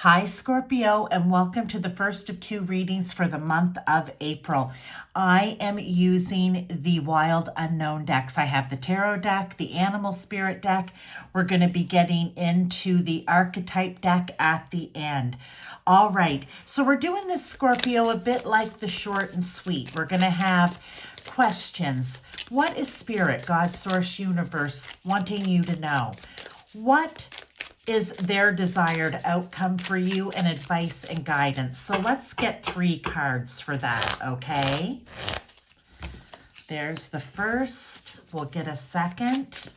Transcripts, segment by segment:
Hi, Scorpio, and welcome to the first of two readings for the month of April. I am using the Wild Unknown decks. I have the Tarot deck, the Animal Spirit deck. We're going to be getting into the Archetype deck at the end. All right, so we're doing this, Scorpio, a bit like the short and sweet. We're going to have questions. What is Spirit, God, Source, Universe wanting you to know? What is their desired outcome for you, and advice and guidance? So let's get 3 cards for that, okay? There's the first. We'll get a second.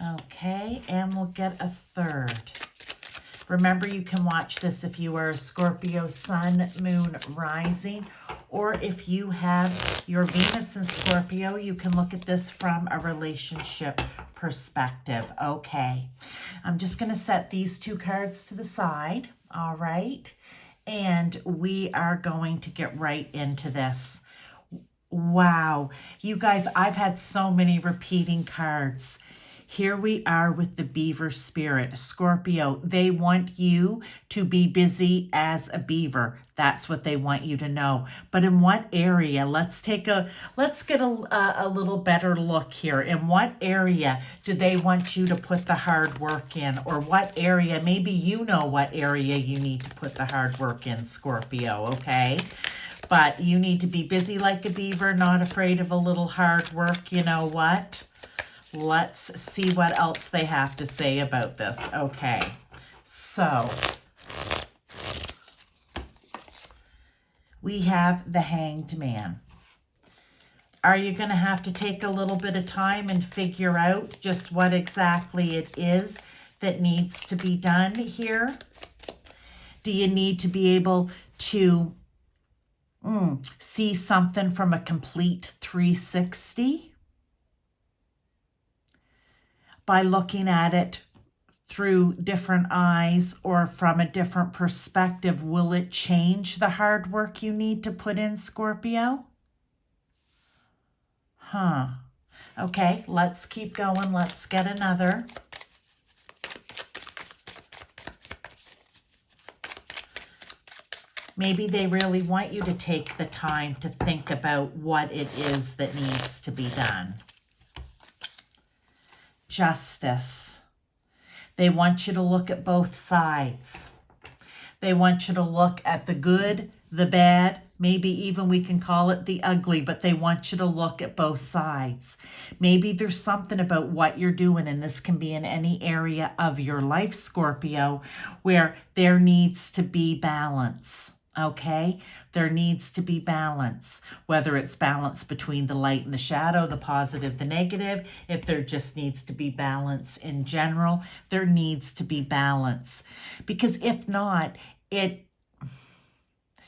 Okay, and we'll get a third. Remember, you can watch this if you are a Scorpio sun, moon, rising, or if you have your Venus in Scorpio, you can look at this from a relationship perspective. Okay, I'm just going to set these 2 cards to the side, all right? And we are going to get right into this. Wow, you guys, I've had so many repeating cards. Here we are with the beaver spirit. Scorpio, they want you to be busy as a beaver. That's what they want you to know. But in what area? Let's get a little better look here. In what area do they want you to put the hard work in? Or what area? Maybe you know what area you need to put the hard work in, Scorpio, okay? But you need to be busy like a beaver, not afraid of a little hard work. You know what? Let's see what else they have to say about this. Okay, so we have the Hanged Man. Are you going to have to take a little bit of time and figure out just what exactly it is that needs to be done here? Do you need to be able to see something from a complete 360? By looking at it through different eyes or from a different perspective, will it change the hard work you need to put in, Scorpio? Okay, let's keep going. Let's get another. Maybe they really want you to take the time to think about what it is that needs to be done. Justice. They want you to look at both sides. They want you to look at the good, the bad, maybe even we can call it the ugly, but they want you to look at both sides. Maybe there's something about what you're doing, and this can be in any area of your life, Scorpio, where there needs to be balance. Okay, there needs to be balance, whether it's balance between the light and the shadow, the positive, the negative. If there just needs to be balance in general, there needs to be balance, because if not, it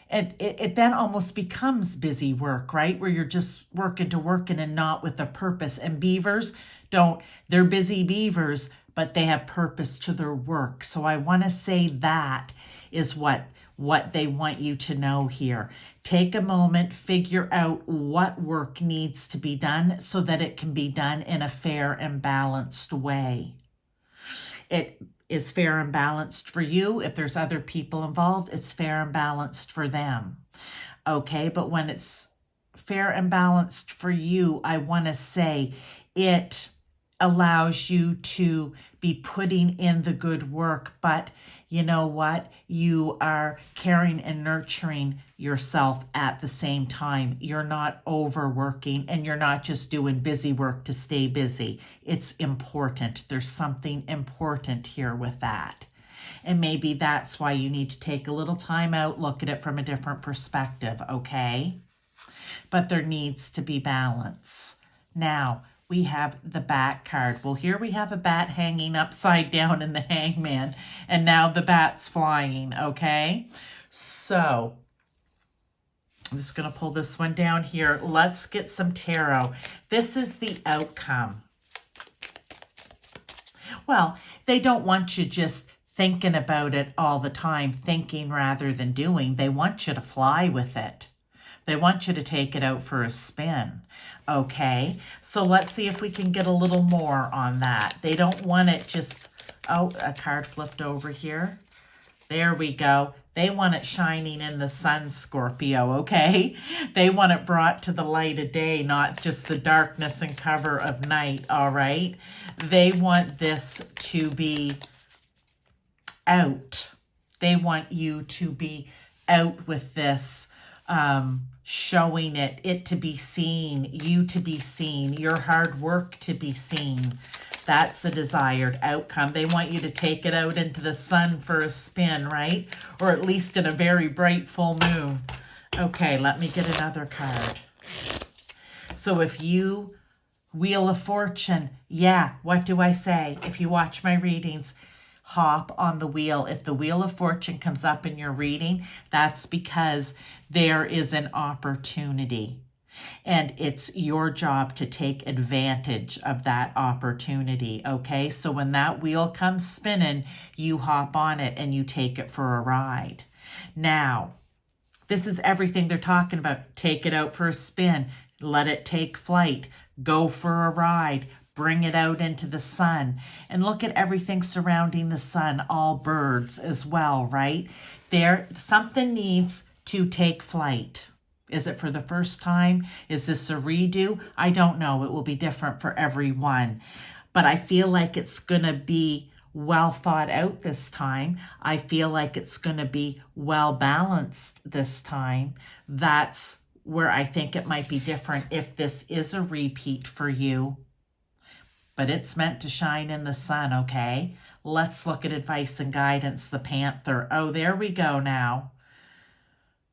then almost becomes busy work, right? Where you're just working and not with a purpose. And beavers they're busy beavers, but they have purpose to their work. So I want to say that is what they want you to know here. Take a moment, figure out what work needs to be done so that it can be done in a fair and balanced way. It is fair and balanced for you. If there's other people involved, it's fair and balanced for them. Okay, but when it's fair and balanced for you, I want to say it allows you to be putting in the good work, but you know what? You are caring and nurturing yourself at the same time. You're not overworking, and you're not just doing busy work to stay busy. It's important. There's something important here with that. And maybe that's why you need to take a little time out, look at it from a different perspective, okay? But there needs to be balance. Now, we have the bat card. Well, here we have a bat hanging upside down in the Hangman, and now the bat's flying, okay? So I'm just going to pull this one down here. Let's get some tarot. This is the outcome. Well, they don't want you just thinking about it all the time, thinking rather than doing. They want you to fly with it. They want you to take it out for a spin. Okay, so let's see if we can get a little more on that. They don't want it just, oh, a card flipped over here. There we go. They want it shining in the sun, Scorpio, okay? They want it brought to the light of day, not just the darkness and cover of night, all right? They want this to be out. They want you to be out with this, showing it to be seen, you to be seen, your hard work to be seen. That's the desired outcome. They want you to take it out into the sun for a spin, right? Or at least in a very bright full moon. Okay, let me get another card. So if you, Wheel of Fortune, yeah, what do I say? If you watch my readings, hop on the wheel. If the Wheel of Fortune comes up in your reading, that's because there is an opportunity. And it's your job to take advantage of that opportunity, okay? So when that wheel comes spinning, you hop on it and you take it for a ride. Now, this is everything they're talking about. Take it out for a spin. Let it take flight. Go for a ride. Bring it out into the sun. And look at everything surrounding the sun, all birds as well, right? Something needs to take flight. Is it for the first time? Is this a redo? I don't know. It will be different for everyone. But I feel like it's going to be well thought out this time. I feel like it's going to be well balanced this time. That's where I think it might be different if this is a repeat for you. But it's meant to shine in the sun, okay? Let's look at advice and guidance, the Panther. Oh, there we go now.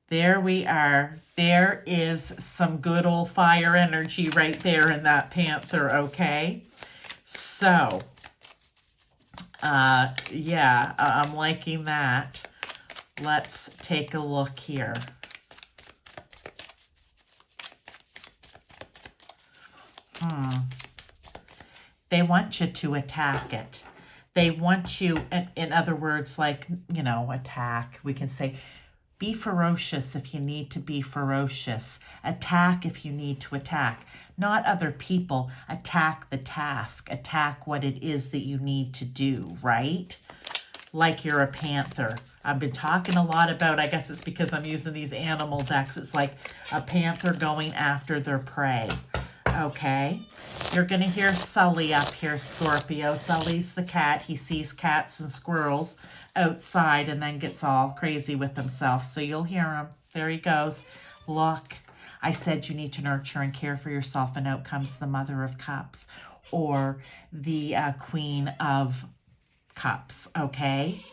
There we are. There is some good old fire energy right there in that Panther, okay? So, yeah, I'm liking that. Let's take a look here. They want you to attack it. They want you, in other words, like, attack. We can say, be ferocious if you need to be ferocious. Attack if you need to attack. Not other people. Attack the task. Attack what it is that you need to do, right? Like you're a panther. I've been talking a lot about, I guess it's because I'm using these animal decks. It's like a panther going after their prey. Okay, you're going to hear Sully up here, Scorpio. Sully's the cat. He sees cats and squirrels outside and then gets all crazy with himself. So you'll hear him. There he goes. Look, I said you need to nurture and care for yourself, and out comes the Mother of Cups or the Queen of Cups, okay?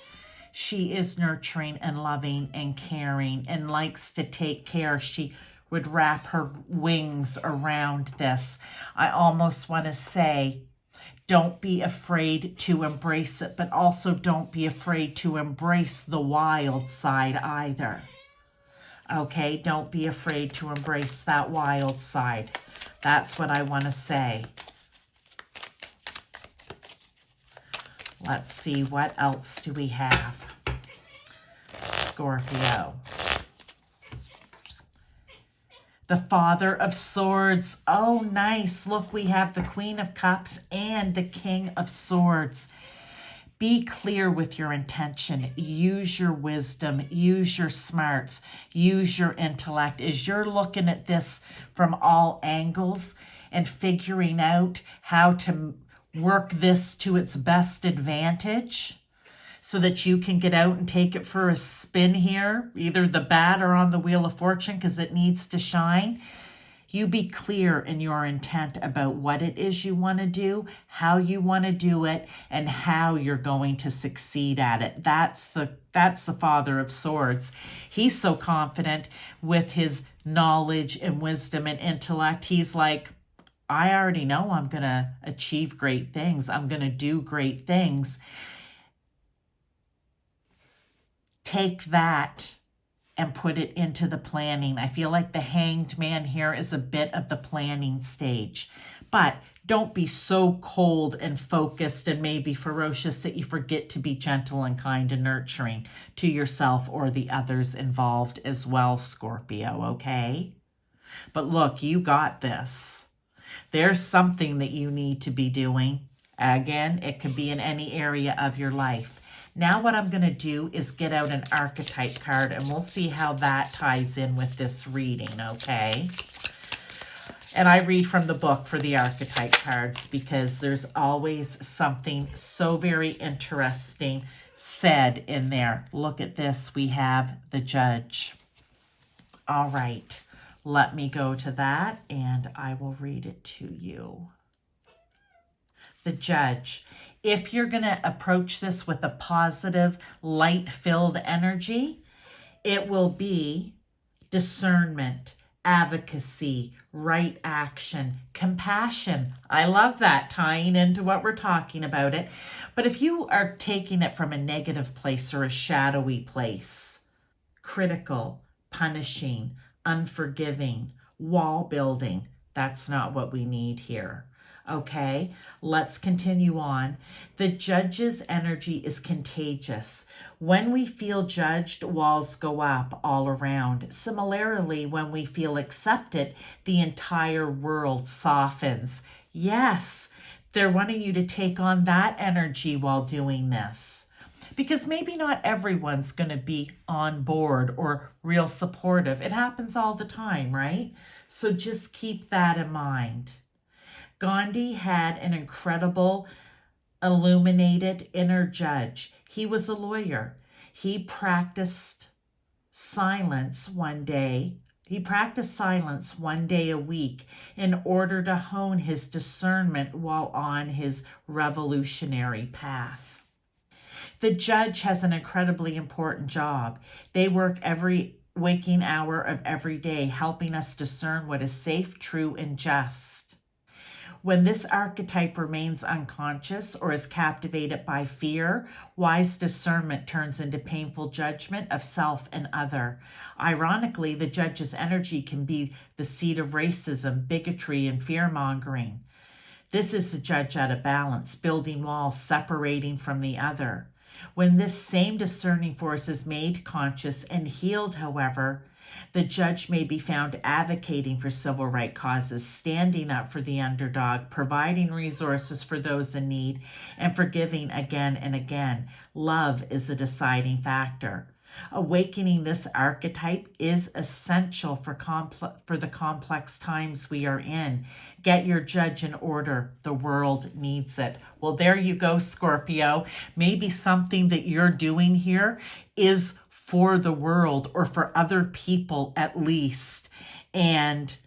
She is nurturing and loving and caring and likes to take care. She would wrap her wings around this. I almost want to say, don't be afraid to embrace it, but also don't be afraid to embrace the wild side either. Okay, don't be afraid to embrace that wild side. That's what I want to say. Let's see, what else do we have? Scorpio. The Father of Swords. Oh, nice. Look, we have the Queen of Cups and the King of Swords. Be clear with your intention. Use your wisdom. Use your smarts. Use your intellect. As you're looking at this from all angles and figuring out how to work this to its best advantage, so that you can get out and take it for a spin here, either the bat or on the Wheel of Fortune, because it needs to shine. You be clear in your intent about what it is you want to do, how you want to do it, and how you're going to succeed at it. That's the Father of Swords. He's so confident with his knowledge and wisdom and intellect. He's like, I already know I'm going to achieve great things. I'm going to do great things. Take that and put it into the planning. I feel like the Hanged Man here is a bit of the planning stage. But don't be so cold and focused and maybe ferocious that you forget to be gentle and kind and nurturing to yourself or the others involved as well, Scorpio, okay? But look, you got this. There's something that you need to be doing. Again, it could be in any area of your life. Now what I'm going to do is get out an archetype card, and we'll see how that ties in with this reading, okay? And I read from the book for the archetype cards because there's always something so very interesting said in there. Look at this. We have the Judge. All right. Let me go to that, and I will read it to you. The Judge. If you're going to approach this with a positive, light-filled energy, it will be discernment, advocacy, right action, compassion. I love that, tying into what we're talking about it. But if you are taking it from a negative place or a shadowy place, critical, punishing, unforgiving, wall building, that's not what we need here. Okay, let's continue on. The Judge's energy is contagious. When we feel judged, walls go up all around. Similarly, when we feel accepted, the entire world softens. Yes, they're wanting you to take on that energy while doing this. Because maybe not everyone's going to be on board or real supportive. It happens all the time, right? So just keep that in mind. Gandhi had an incredible, illuminated inner judge. He was a lawyer. He practiced silence one day. He practiced silence one day a week in order to hone his discernment while on his revolutionary path. The Judge has an incredibly important job. They work every waking hour of every day, helping us discern what is safe, true, and just. When this archetype remains unconscious or is captivated by fear, wise discernment turns into painful judgment of self and other. Ironically, the Judge's energy can be the seed of racism, bigotry, and fear-mongering. This is the Judge out of balance, building walls, separating from the other. When this same discerning force is made conscious and healed, however, the Judge may be found advocating for civil rights causes, standing up for the underdog, providing resources for those in need, and forgiving again and again. Love is a deciding factor. Awakening this archetype is essential for the complex times we are in. Get your Judge in order. The world needs it. Well, there you go, Scorpio. Maybe something that you're doing here is for the world or for other people at least. And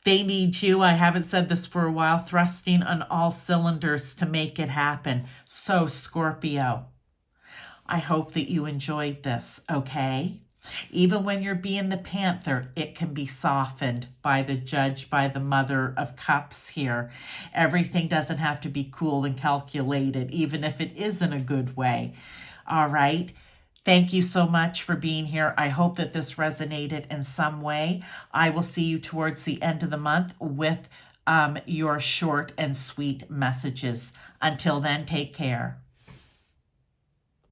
they need you. I haven't said this for a while, thrusting on all cylinders to make it happen. So, Scorpio, I hope that you enjoyed this, okay? Even when you're being the Panther, it can be softened by the Judge, by the Mother of Cups here. Everything doesn't have to be cool and calculated, even if it is in a good way. All right? Thank you so much for being here. I hope that this resonated in some way. I will see you towards the end of the month with your short and sweet messages. Until then, take care.